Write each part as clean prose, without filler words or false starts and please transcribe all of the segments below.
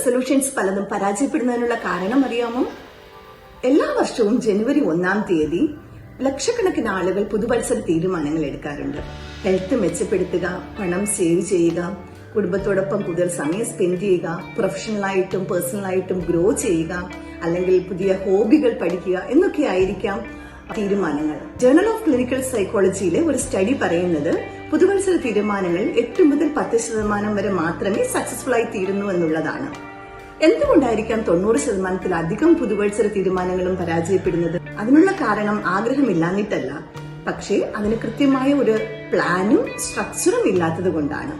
Resolutions പലതും പരാജയപ്പെടുന്നതിനുള്ള കാരണം അറിയാമോ? എല്ലാ വർഷവും ജനുവരി 1-ാം തീയതി ലക്ഷക്കണക്കിന് ആളുകൾ പുതുവത്സര തീരുമാനങ്ങൾ എടുക്കാറുണ്ട്. ഹെൽത്ത് മെച്ചപ്പെടുത്തുക, പണം സേവ് ചെയ്യുക, കുടുംബത്തോടൊപ്പം കൂടുതൽ സമയം സ്പെൻഡ് ചെയ്യുക, പ്രൊഫഷണലായിട്ടും പേഴ്സണലായിട്ടും ഗ്രോ ചെയ്യുക, അല്ലെങ്കിൽ പുതിയ ഹോബികൾ പഠിക്കുക എന്നൊക്കെ ആയിരിക്കാം തീരുമാനങ്ങൾ. ജേണൽ ഓഫ് ക്ലിനിക്കൽ സൈക്കോളജിയിലെ ഒരു സ്റ്റഡി പറയുന്നത് പുതുവത്സര തീരുമാനങ്ങൾ 8 മുതൽ 10% വരെ മാത്രമേ സക്സസ്ഫുൾ ആയി തീരുന്നു എന്നുള്ളതാണ്. എന്തുകൊണ്ടായിരിക്കാം 90%-ലധികം പുതുവത്സര തീരുമാനങ്ങളും പരാജയപ്പെടുന്നത്? അതിനുള്ള കാരണം ആഗ്രഹമില്ലാഞ്ഞിട്ടല്ല, പക്ഷേ അതിന് കൃത്യമായ ഒരു പ്ലാനും സ്ട്രക്ചറും ഇല്ലാത്തത് കൊണ്ടാണ്.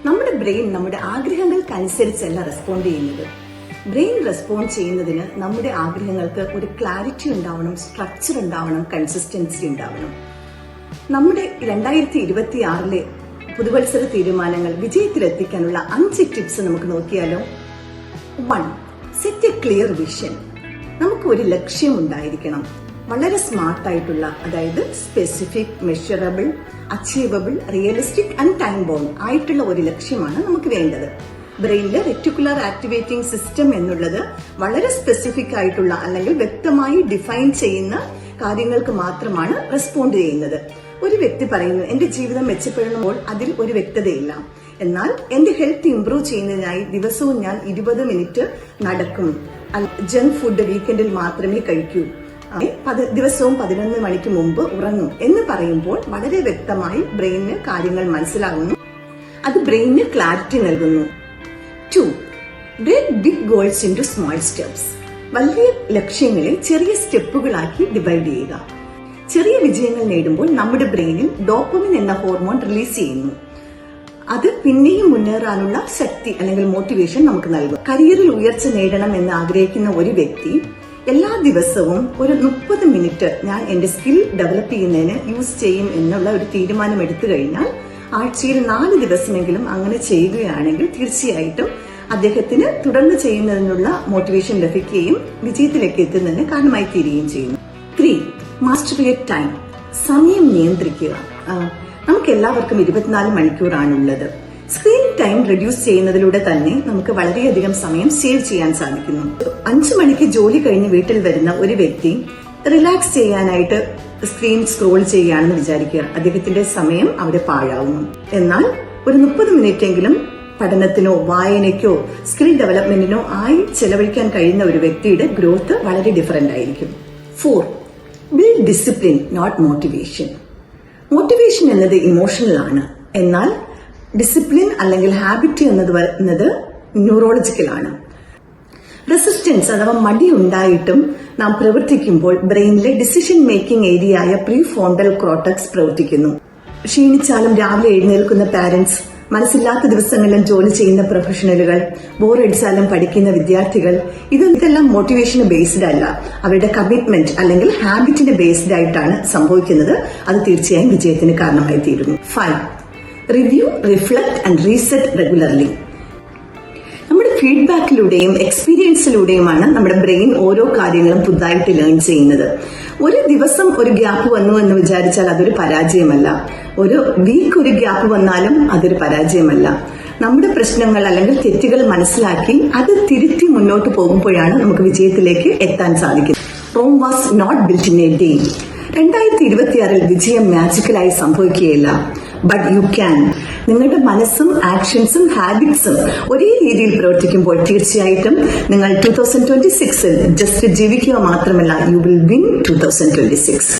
നമ്മുടെ ബ്രെയിൻ നമ്മുടെ ആഗ്രഹങ്ങൾക്കനുസരിച്ചല്ല റെസ്പോണ്ട് ചെയ്യുന്നത്. ബ്രെയിൻ റെസ്പോണ്ട് ചെയ്യുന്നതിന് നമ്മുടെ ആഗ്രഹങ്ങൾക്ക് ഒരു ക്ലാരിറ്റി ഉണ്ടാവണം, സ്ട്രക്ചർ ഉണ്ടാവണം, കൺസിസ്റ്റൻസി ഉണ്ടാവണം. നമ്മുടെ 2026-ലെ പുതുവത്സര തീരുമാനങ്ങൾ വിജയത്തിലെത്തിക്കാനുള്ള 5 ടിപ്സ് നമുക്ക് നോക്കിയാലോ? 1. Set A clear vision. നമുക്ക് ഒരു ലക്ഷ്യം ഉണ്ടായിരിക്കണം. വളരെ സ്മാർട്ടായിട്ടുള്ള, അതായത് specific, measurable, achievable, realistic and time bound ആയിട്ടുള്ള ഒരു ലക്ഷ്യമാണ് നമുക്ക് വേണ്ടത്. ബ്രെയിനിലെ റെറ്റിക്കുലർ ആക്ടിവേറ്റിംഗ് സിസ്റ്റം എന്നുള്ളത് വളരെ സ്പെസിഫിക് ആയിട്ടുള്ള അല്ലെങ്കിൽ വ്യക്തമായി ഡിഫൈൻ ചെയ്യുന്ന കാര്യങ്ങൾക്ക് മാത്രമാണ് റെസ്പോണ്ട് ചെയ്യുന്നത്. ഒരു വ്യക്തി പറയുന്നു, എന്റെ ജീവിതം മെച്ചപ്പെടുമ്പോൾ അതിൽ ഒരു വ്യക്തതയില്ല. എന്നാൽ എന്റെ ഹെൽത്ത് ഇംപ്രൂവ് ചെയ്യുന്നതിനായി ദിവസവും ഞാൻ 20 മിനിറ്റ് നടക്കും, ജങ്ക് ഫുഡ് വീക്കെൻഡിൽ മാത്രമേ കഴിക്കൂ, ദിവസവും 11 മണിക്ക് മുമ്പ് ഉറങ്ങും എന്ന് പറയുമ്പോൾ വളരെ വ്യക്തമായി ബ്രെയിനിന് കാര്യങ്ങൾ മനസ്സിലാകുന്നു. അത് ബ്രെയിനിന് ക്ലാരിറ്റി നൽകുന്നു. 2. Break big goals into small steps. വലിയ ലക്ഷ്യങ്ങളെ ചെറിയ സ്റ്റെപ്പുകളാക്കി ഡിവൈഡ് ചെയ്യുക. ചെറിയ വിജയങ്ങൾ നേടുമ്പോൾ നമ്മുടെ ബ്രെയിനിൽ ഡോപ്പമിൻ എന്ന ഹോർമോൺ റിലീസ് ചെയ്യുന്നു. അത് പിന്നെയും മുന്നേറാനുള്ള ശക്തി അല്ലെങ്കിൽ മോട്ടിവേഷൻ നമുക്ക് നൽകും. കരിയറിൽ ഉയർച്ച നേടണം എന്ന് ആഗ്രഹിക്കുന്ന ഒരു വ്യക്തി എല്ലാ ദിവസവും ഒരു 30 മിനിറ്റ് ഞാൻ എന്റെ സ്കിൽ ഡെവലപ്പ് ചെയ്യുന്നതിന് യൂസ് ചെയ്യും എന്നുള്ള ഒരു തീരുമാനം എടുത്തു കഴിഞ്ഞാൽ, ആഴ്ചയിൽ 4 ദിവസമെങ്കിലും അങ്ങനെ ചെയ്യുകയാണെങ്കിൽ തീർച്ചയായിട്ടും അദ്ദേഹത്തിന് തുടർന്ന് ചെയ്യുന്നതിനുള്ള മോട്ടിവേഷൻ ലഭിക്കുകയും വിജയത്തിലേക്ക് എത്തുന്നതിന് കാരണമായി തീരുകയും ചെയ്യുന്നു. 3. Master your time. സമയം നിയന്ത്രിക്കുക. നമുക്ക് എല്ലാവർക്കും 24 മണിക്കൂറാണുള്ളത്. സ്ക്രീൻ ടൈം റെഡ്യൂസ് ചെയ്യുന്നതിലൂടെ തന്നെ നമുക്ക് വളരെയധികം സമയം സേവ് ചെയ്യാൻ സാധിക്കുന്നു. 5 മണിക്ക് ജോലി കഴിഞ്ഞ് വീട്ടിൽ വരുന്ന ഒരു വ്യക്തി റിലാക്സ് ചെയ്യാനായിട്ട് സ്ക്രീൻ സ്ക്രോൾ ചെയ്യുകയാണെന്ന് വിചാരിക്കുക. അദ്ദേഹത്തിന്റെ സമയം അവിടെ പാഴാവുന്നു. എന്നാൽ ഒരു 30 മിനിറ്റെങ്കിലും പഠനത്തിനോ വായനയ്ക്കോ സ്കിൽ ഡെവലപ്മെന്റിനോ ആയി ചെലവഴിക്കാൻ കഴിയുന്ന ഒരു വ്യക്തിയുടെ ഗ്രോത്ത് വളരെ ഡിഫറന്റ് ആയിരിക്കും. 4. Build discipline, not motivation. Motivation എന്നത് ഇമോഷണൽ ആണ്, എന്നാൽ ഡിസിപ്ലിൻ അല്ലെങ്കിൽ ഹാബിറ്റ് എന്നത് ന്യൂറോളജിക്കൽ ആണ്. റെസിസ്റ്റൻസ് അഥവാ മടി ഉണ്ടായിട്ടും നാം പ്രവർത്തിക്കുമ്പോൾ ബ്രെയിനിലെ ഡിസിഷൻ മേക്കിംഗ് ഏരിയയായ പ്രീ ഫ്രോണ്ടൽ കോർട്ടക്സ് പ്രവർത്തിക്കുന്നു. ക്ഷീണിച്ചാലും രാവിലെ എഴുന്നേൽക്കുന്ന പാരന്റ്സ്, മനസ്സില്ലാത്ത ദിവസങ്ങളിലും ജോലി ചെയ്യുന്ന പ്രൊഫഷണലുകൾ, ബോറടിച്ചാലും പഠിക്കുന്ന വിദ്യാർത്ഥികൾ, ഇതെല്ലാം മോട്ടിവേഷന് ബേസ്ഡ് അല്ല, അവരുടെ കമ്മിറ്റ്മെന്റ് അല്ലെങ്കിൽ ഹാബിറ്റിന് ബേസ്ഡ് ആയിട്ടാണ് സംഭവിക്കുന്നത്. അത് തീർച്ചയായും വിജയത്തിന് കാരണമായി തീരുന്നു. 5. Review, reflect and reset regularly. നമ്മുടെ ഫീഡ്ബാക്കിലൂടെയും എക്സ്പീരിയൻസിലൂടെയുമാണ് നമ്മുടെ ബ്രെയിൻ ഓരോ കാര്യങ്ങളും പുതുതായിട്ട് ലേൺ ചെയ്യുന്നത്. ഒരു ദിവസം ഒരു ഗ്യാപ്പ് വന്നു എന്ന് വിചാരിച്ചാൽ അതൊരു പരാജയമല്ല. ഒരു വീക്ക് ഒരു ഗ്യാപ്പ് വന്നാലും അതൊരു പരാജയമല്ല. നമ്മുടെ പ്രശ്നങ്ങൾ അല്ലെങ്കിൽ തെറ്റുകൾ മനസ്സിലാക്കി അത് തിരുത്തി മുന്നോട്ട് പോകുമ്പോഴാണ് നമുക്ക് വിജയത്തിലേക്ക് എത്താൻ സാധിക്കുന്നത്. Rome was not built in a day. 2026-ൽ വിജയം മാജിക്കലായി സംഭവിക്കുകയില്ല. But you can. നിങ്ങളുടെ മനസ്സും ആക്ഷൻസും ഹാബിറ്റ്സും ഒരേ രീതിയിൽ പ്രവർത്തിക്കുമ്പോൾ തീർച്ചയായിട്ടും നിങ്ങൾ 2026-ൽ ജസ്റ്റ് ജീവിക്കുക മാത്രമല്ല, യു വിൽ വിൻ 2026.